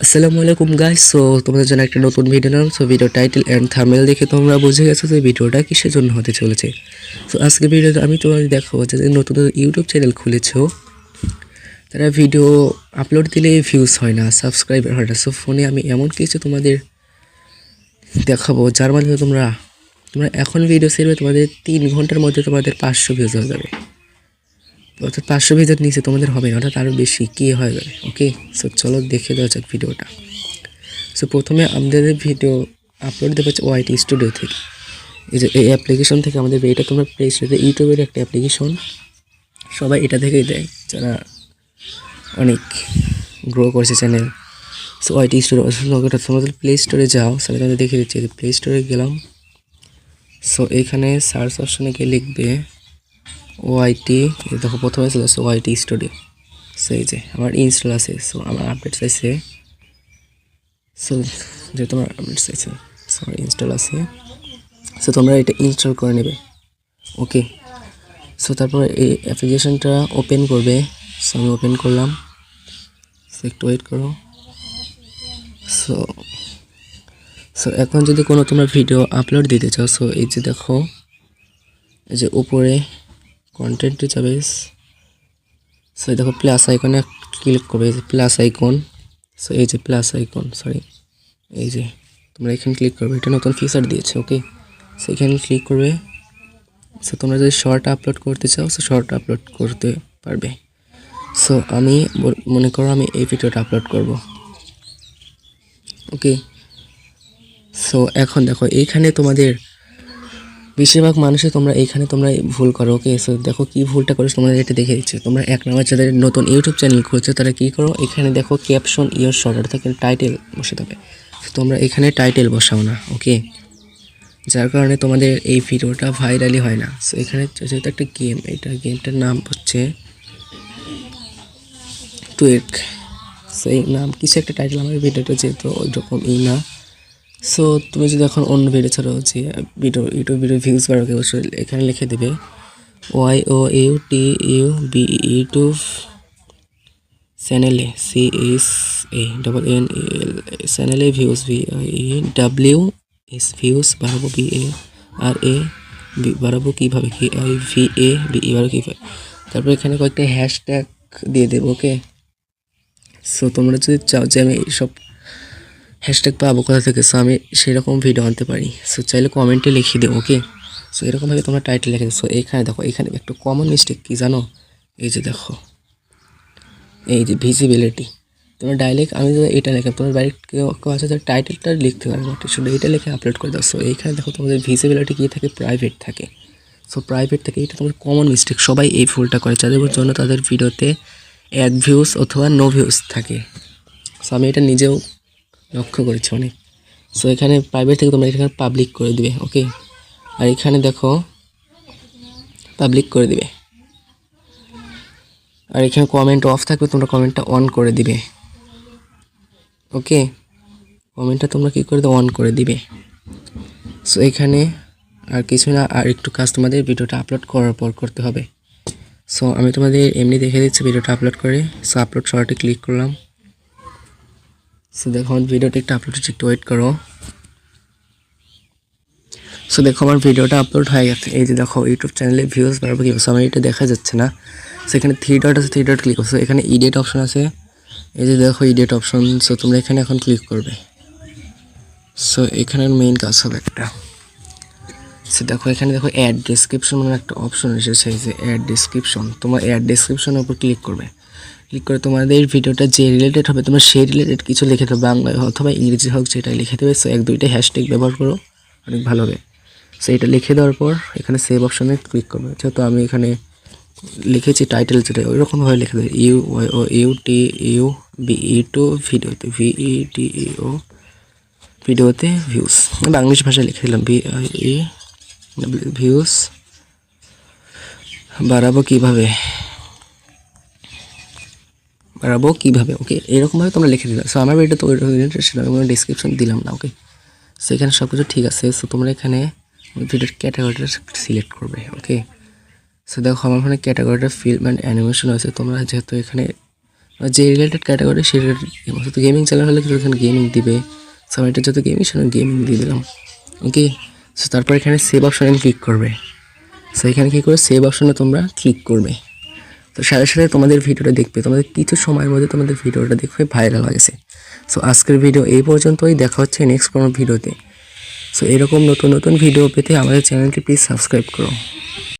আসসালামু আলাইকুম guys. So তোমাদের জন্য একটা নতুন ভিডিও নাম। So video title and thumbnail দেখে তোমরা বুঝে গেছো যে ভিডিওটা কিসের জন্য হতে চলেছে। সো আজকে ভিডিওতে আমি তোমাদের দেখাবো যে নতুন ইউটিউব চ্যানেল খুলেছো, তারা ভিডিও আপলোড দিলে ভিউজ হয় না, সাবস্ক্রাইবার হয় না। সো ফোনে আমি এমন কিছু তোমাদের দেখাবো যার মাধ্যমে তোমরা এখন ভিডিও ছেড়বে, তোমাদের 3 ঘন্টার মধ্যে তোমাদের 500 ভিউজ হয়ে যাবে। অর্থাৎ 500 ভিউজের নিচে তোমাদের হবে না, অর্থাৎ আরও বেশি কি হয়ে যাবে। ওকে, সো চলো দেখে দেওয়া যাক ভিডিওটা। সো প্রথমে আমাদের ভিডিও আপলোড দেওয়া হচ্ছে ওয়াইটি স্টুডিও থেকে। এই যে এই অ্যাপ্লিকেশন থেকে আমাদের এটা তোমরা প্লে স্টোরে, ইউটিউবের একটা অ্যাপ্লিকেশন, সবাই এটা থেকেই দেয় যারা অনেক গ্রো করছে চ্যানেল। সো ওয়াইটি স্টুডিও তোমাদের প্লে স্টোরে যাও। সো আমি তোমাদের দেখে দিচ্ছি, প্লে স্টোরে গেলাম। সো এইখানে সার্চ অপশনে গিয়ে লিখবে ওয়াইটি, দেখো প্রথমে চলে আসছে ওয়াইটি স্টুডিও। সো এই যে আমার ইনস্টল আছে, সো আমার আপডেট চাইছে। সো যে তোমার আপডেট চাইছে, সো ইনস্টল আছে। সো তোমরা এটা ইনস্টল করে নেবে। ওকে, সো তারপর এই অ্যাপ্লিকেশনটা ওপেন করবে। সো আমি ওপেন করলাম। সো একটু ওয়েট করো। সো সো এখন যদি কোনো তোমরা ভিডিও আপলোড দিতে চাও, সো এই যে দেখো, এই যে উপরে কন্টেন্টে যাবে। সো দেখো প্লাস আইকনে ক্লিক করবে, এই যে প্লাস আইকন। সো এই যে প্লাস আইকন, সরি, এই যে তোমরা এখানে ক্লিক করবে, এটা নতুন ফিচার দিয়েছে। ওকে, সো এখানে ক্লিক করবে। সো তোমরা যদি শর্ট আপলোড করতে চাও, সো শর্ট আপলোড করতে পারবে। সো আমি মনে করো আমি এই ভিডিওটা আপলোড করব। ওকে, সো এখন দেখো এইখানে তোমাদের বেশিরভাগ মানুষে তোমরা এইখানে তোমরা ভুল করো। ওকে, সো দেখো কি ভুলটা করো তোমাদের এটা দেখে দিচ্ছি। তোমরা এক নম্বর যাদের নতুন ইউটিউব চ্যানেল খুলছে তারা কি করো, এখানে দেখো ক্যাপশন ইয়োর শর্ট, অর্থাৎ টাইটেল বসাতে হবে। তোমরা এখানে টাইটেল বসাও না। ওকে, যার কারণে তোমাদের এই ভিডিওটা ভাইরালি হয় না। সো এখানে যেহেতু একটা গেম, এটা গেমটার নাম হচ্ছে টুয়েক। সো এই নাম কিছু একটা টাইটেল, আমার ভিডিওটা যেহেতু ওইরকম না। সো তুমি যদি এখন অন্য ভিডিও ছাড়ো যে ইউটিউব ভিডিও ভিউজ বাড়াবে, অবশ্যই এখানে লিখে দেবে YOUTUBE ইউটিউব চ্যানেলে CSANNEL চ্যানেলে ভিউজ VIEWS ভিউজ বাড়াবো, BARA বাড়াবো কীভাবে, KIVABE বাড়াবো কীভাবে। তারপর এখানে কয়েকটা হ্যাশট্যাগ দিয়ে দেবো। ওকে, সো তোমরা যদি চাও যে আমি এইসব হ্যাশট্যাগ পাবো কোথা থেকে, সো আমি সেরকম ভিডিও আনতে পারি। সো চাইলে কমেন্টে লিখে দেবো। ওকে, সো এরকমভাবে তোমরা টাইটেল লিখে দেবো। সো এখানে দেখো, এখানে একটু কমন মিস্টেক কী জানো, এই যে দেখো, এই যে ভিজিবিলিটি। তোমরা ডাইরেক্ট আমি যদি এটা লিখে, তোমার ডাইরেক্ট কেউ আছে তার টাইটেলটা লিখতে পারবে, শুধু এটা লিখে আপলোড করে দাও। সো এইখানে দেখো তোমাদের ভিজিবিলিটি কী থাকে, প্রাইভেট থাকে। সো প্রাইভেট থাকে, এটা তোমার কমন মিস্টেক, সবাই এই ভুলটা করে, যাদের জন্য তাদের ভিডিওতে 1 ভিউজ অথবা নো ভিউজ থাকে। সো আমি এটা নিজেও লক্ষ্য করেছি অনেক। সো এখানে প্রাইভেট থেকে তোমরা এখানে পাবলিক করে দিবে। ওকে, আর এখানে দেখো পাবলিক করে দিবে, আর এখানে কমেন্ট অফ থাকবে, তোমরা কমেন্টটা অন করে দিবে। ওকে, কমেন্টটা তোমরা কী করে দেবে, অন করে দিবে। সো এখানে আর কিছু না, আর একটু কাজ তোমাদের ভিডিওটা আপলোড করার পর করতে হবে। সো আমি তোমাদের এমনি দেখে দিচ্ছি ভিডিওটা আপলোড করে। সো আপলোড শর্টে ক্লিক করলাম। সো দেখো আমার ভিডিওটা একটু আপলোড হচ্ছে, একটু ওয়েট করো। সো দেখো আমার ভিডিওটা আপলোড হয়ে গেছে। এই যে দেখো ইউটিউব চ্যানেলে ভিউজ বাড়াবো কীভাবে, আমার এটা দেখা যাচ্ছে না। সেখানে 3 ডট আছে, 3 ডট ক্লিক করছো, এখানে এডিট অপশন আছে, এই যে দেখো এডিট অপশন। সো তোমরা এখানে এখন ক্লিক করবে। সো এখানে মেইন কাজ হবে একটা। সো দেখো এখানে দেখো অ্যাড ডেসক্রিপশন মানে একটা অপশন এসেছে, এই যে অ্যাড ডেসক্রিপশন। তোমার অ্যাড ডেসক্রিপশনের উপর ক্লিক করবে। ক্লিক করে তোমাদের ভিডিওটা যে রিলেটেড হবে, তোমরা সেই রিলেটেড কিছু লিখে দেবে, বাংলায় অথবা ইংরেজি হোক, সেটাই লিখে দেবে। সো 1-2টা হ্যাশট্যাগ ব্যবহার করো, অনেক ভালো হবে। সো এটা লিখে দেওয়ার পর এখানে সেভ অপশনে ক্লিক করবে। যেহেতু আমি এখানে লিখেছি টাইটেল, যেটা ওইরকমভাবে লিখে দেবে, YOUTUBE ভিডিওতে, VEDEO ভিডিওতে ভিউজ, বাংলিশ ভাষায় লিখে দিলাম, VIE ভিউজ বাড়াবো কীভাবে, ওকে, এরকমভাবে তোমরা লিখে দিলাম। সো আমার ভিডিও তো সেটা আমি ডিসক্রিপশন দিলাম না। ওকে, সো এখানে সব কিছু ঠিক আছে। সো তোমরা এখানে ভিডিওর ক্যাটাগরিটা সিলেক্ট করবে। ওকে, সো দেখো আমার এখানে ক্যাটাগরিটা ফিল্ম অ্যান্ড অ্যানিমেশন আছে। তোমরা যেহেতু এখানে যে রিলেটেড ক্যাটাগরি সেটা তো গেমিং চ্যানেল হলে কিন্তু এখানে গেমিং দিবে। সো আমি এটা যত গেমিং সেখানে গেমিং দিয়ে দিলাম। ওকে, সো তারপর এখানে সেভ অপশানে ক্লিক করবে। সো এখানে কী করে সেভ অপশানে তোমরা ক্লিক করবে। তো সাথে সাথে তোমাদের ভিডিওটা দেখবে, তোমাদের কিছু সময়ের মধ্যে তোমাদের ভিডিওটা দেখবে ভাইরাল হয়ে গেছে। সো আজকের ভিডিও এই পর্যন্তই, দেখা হচ্ছে নেক্সট কোনো ভিডিওতে। সো এরকম নতুন নতুন ভিডিও পেতে আমাদের চ্যানেলটি প্লিজ সাবস্ক্রাইব করো।